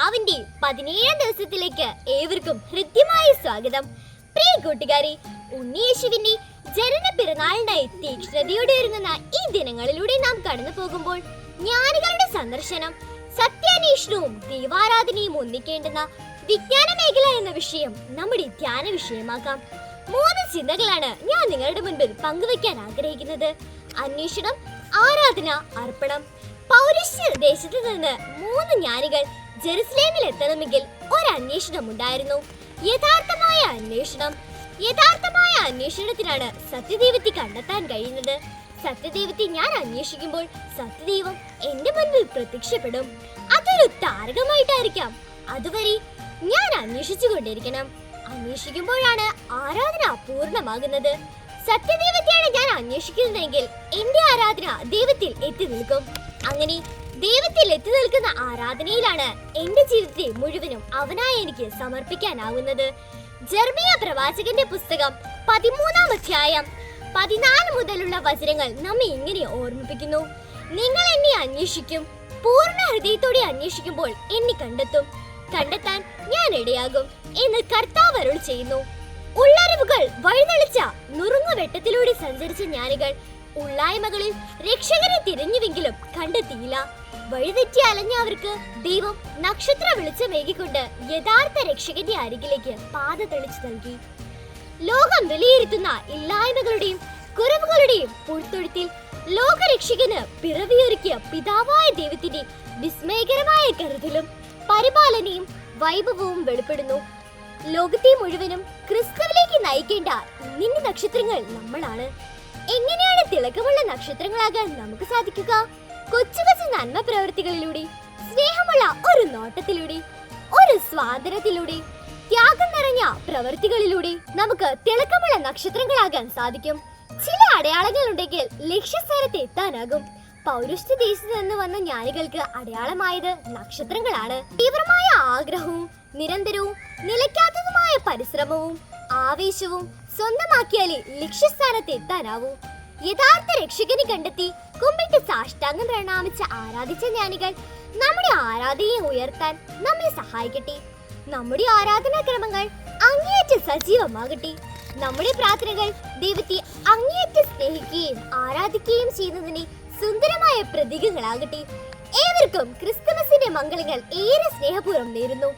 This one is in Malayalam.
നിലാവിന്റെ 17ാം ദിവസത്തിലേക്ക് ഏവർക്കും ഹൃദ്യമായ സ്വാഗതം. പ്രിയ കൂട്ടുകാരെ, ഉണ്ണിയേശുവിന്റെ ജനന പിറന്നാളിനായി തീക്ഷ്ണതയോടെ ഒരുങ്ങുന്ന ഈ ദിനങ്ങളിലൂടെ നാം കടന്നു പോകുമ്പോൾ ജ്ഞാനികളുടെ സന്ദർശനം, സത്യാന്വേഷണവും ദൈവാരാധനയും ഒന്നിക്കേണ്ടുന്ന വിജ്ഞാന മേഖല എന്ന വിഷയം നമ്മുടെ ധ്യാന വിഷയമാക്കാം. 3 ചിന്തകളാണ് ഞാൻ നിങ്ങളുടെ മുൻപിൽ പങ്കുവയ്ക്കാൻ ആഗ്രഹിക്കുന്നത്. അന്വേഷണം, ആരാധന, അർപ്പണം. പൗരസ്ത്യ ദേശത്ത് നിന്ന് 3 ജ്ഞാനികൾ ജെറുസലേമിൽ എത്തണമെങ്കിൽ ഒരു അന്വേഷണം ഉണ്ടായിരുന്നു. യഥാർത്ഥമായ അന്വേഷണത്തിനാണ് സത്യദൈവത്തെ കണ്ടെത്താൻ കഴിയുന്നത്. സത്യദൈവത്തെ ഞാൻ അന്വേഷിക്കുമ്പോൾ സത്യദൈവം എന്റെ മുൻപിൽ പ്രത്യക്ഷപ്പെടും. അതൊരു താരകമായിട്ടായിരിക്കാം. അതുവരെ ഞാൻ അന്വേഷിച്ചുകൊണ്ടിരിക്കണം. അന്വേഷിക്കുമ്പോഴാണ് ആരാധന പൂർണ്ണമാകുന്നത്. സത്യദൈവത്തെയാണ് ഞാൻ അന്വേഷിക്കുന്നതെങ്കിൽ എന്റെ ആരാധന ദൈവത്തിൽ എത്തി നിൽക്കും. അങ്ങനെ ദൈവത്തിൽ എത്തി നിൽക്കുന്ന ആരാധനയിലാണ് എന്റെ ജീവിതത്തെ മുഴുവനും അവനായി എനിക്ക് സമർപ്പിക്കാനാവുന്നത്. ജെറമിയ പ്രവാചകന്റെ പുസ്തകം 13-ാം അധ്യായം 14 മുതലുള്ള വചനങ്ങൾ നമ്മെ ഇങ്ങനെ ഓർമ്മിപ്പിക്കുന്നു. നിങ്ങൾ എന്നെ അന്വേഷിക്കും, പൂർണ്ണ ഹൃദയത്തോടെ അന്വേഷിക്കുമ്പോൾ എന്നെ കണ്ടെത്താൻ ഞാൻ ഇടയാകും എന്ന് കർത്താവ് അരുളി ചെയ്യുന്നു. ഉള്ളറിവുകൾ വഴിതെളിച്ച നുറുങ്ങുവെട്ടത്തിലൂടെ സഞ്ചരിച്ച ജ്ഞാനികൾ ഉള്ളായ്മകളിൽ രക്ഷകരെ തിരഞ്ഞുവെങ്കിലും കണ്ടെത്തിയില്ല. വഴിതെറ്റി അലഞ്ഞ അവർക്ക് ദൈവം നക്ഷത്ര വെളിച്ചമേകിക്കൊണ്ട് യഥാർത്ഥ രക്ഷകന്റെ അരികിലേക്ക് പാത തെളിച്ചു നൽകി. ലോകം വിലയിരുത്തുന്ന ഇല്ലായ്മകളുടെയും കുറവുകളുടെയും പുൽത്തൊഴുത്തിൽ ലോകരക്ഷകന് പിറവിയൊരുക്കിയ പിതാവായ ദൈവത്തിന്റെ വിസ്മയകരമായ കരുതലും പരിപാലനയും വൈഭവവും വെളിപ്പെടുന്നു. ലോകത്തെ മുഴുവനും ക്രിസ്തുവിലേക്ക് നയിക്കേണ്ട ഇന്നിന്റെ നക്ഷത്രങ്ങൾ നമ്മളാണ്. എങ്ങനെയാണ് തിളക്കമുള്ള നക്ഷത്രങ്ങളാകാൻ നമുക്ക് സാധിക്കുക? കൊച്ചു കൊച്ചു നന്മ പ്രവൃത്തികളിലൂടെ, സ്നേഹമുള്ള ഒരു നോട്ടത്തിലൂടെ, ഒരു സ്വാതന്ത്ര്യത്തിലൂടെ, ത്യാഗം നിറഞ്ഞ പ്രവൃത്തികളിലൂടെ നമുക്ക് തിളക്കമുള്ള നക്ഷത്രങ്ങളാകാൻ സാധിക്കും. ചില അടയാളങ്ങൾ ഉണ്ടെങ്കിൽ ലക്ഷ്യസ്ഥാനത്ത് എത്താനാകും. പൗരസ്ത്യ ദേശത്ത് നിന്ന് വന്ന ജ്ഞാനികൾക്ക് അടയാളമായത് നക്ഷത്രങ്ങളാണ്. തീവ്രമായ ആഗ്രഹവും നിരന്തരവും നിലയ്ക്കാത്തതുമായ പരിശ്രമവും ആവേശവും സ്വന്തമാക്കിയാലേ ലക്ഷ്യസ്ഥാനത്ത് എത്താനാവൂ. യഥാർത്ഥ രക്ഷകനെ കണ്ടെത്തി കുമ്പിട്ട് സാഷ്ടാംഗം പ്രണാമിച്ച് ആരാധിച്ച ജ്ഞാനികൾ നമ്മുടെ ആരാധനയെ ഉയർത്താൻ നമ്മെ സഹായിക്കട്ടെ. നമ്മുടെ ആരാധനാക്രമങ്ങൾ അങ്ങേയറ്റം സജീവമാകട്ടെ. നമ്മുടെ പ്രാർത്ഥനകൾ ദൈവത്തെ അങ്ങേയറ്റം സ്നേഹിക്കുകയും ആരാധിക്കുകയും ചെയ്യുന്നതിന് സുന്ദരമായ പ്രതീകങ്ങളാകട്ടെ. ഏവർക്കും ക്രിസ്തുമസിന്റെ മംഗളങ്ങൾ ഏറെ സ്നേഹപൂർവ്വം നേരുന്നു.